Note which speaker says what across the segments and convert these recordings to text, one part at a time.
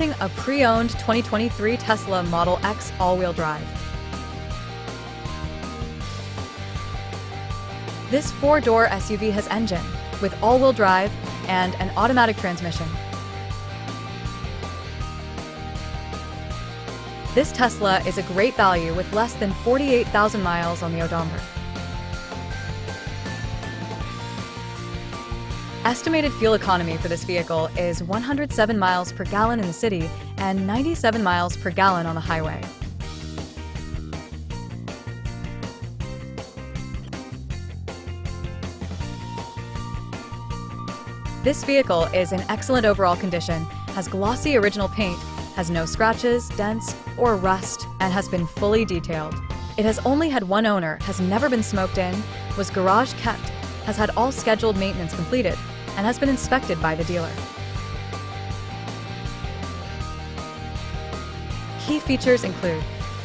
Speaker 1: A pre-owned 2023 Tesla Model X all-wheel drive. This four-door SUV has engine with all-wheel drive and an automatic transmission. This Tesla is a great value with less than 48,000 miles on the odometer. Estimated fuel economy for this vehicle is 107 miles per gallon in the city and 97 miles per gallon on the highway. This vehicle is in excellent overall condition, has glossy original paint, has no scratches, dents, or rust, and has been fully detailed. It has only had one owner, has never been smoked in, was garage kept, has had all scheduled maintenance completed, and has been inspected by the dealer. Key features include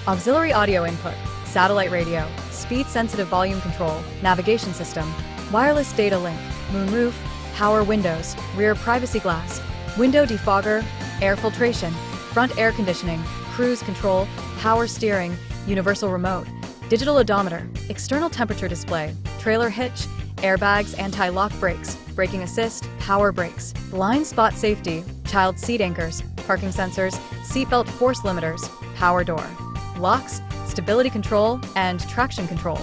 Speaker 1: auxiliary audio input, satellite radio, speed-sensitive volume control, navigation system, wireless data link, moonroof, power windows, rear privacy glass, window defogger, air filtration, front air conditioning, cruise control, power steering, universal remote, digital odometer, external temperature display, trailer hitch, airbags, anti-lock brakes, braking assist, power brakes, blind spot safety, child seat anchors, parking sensors, seatbelt force limiters, power door, locks, stability control, and traction control.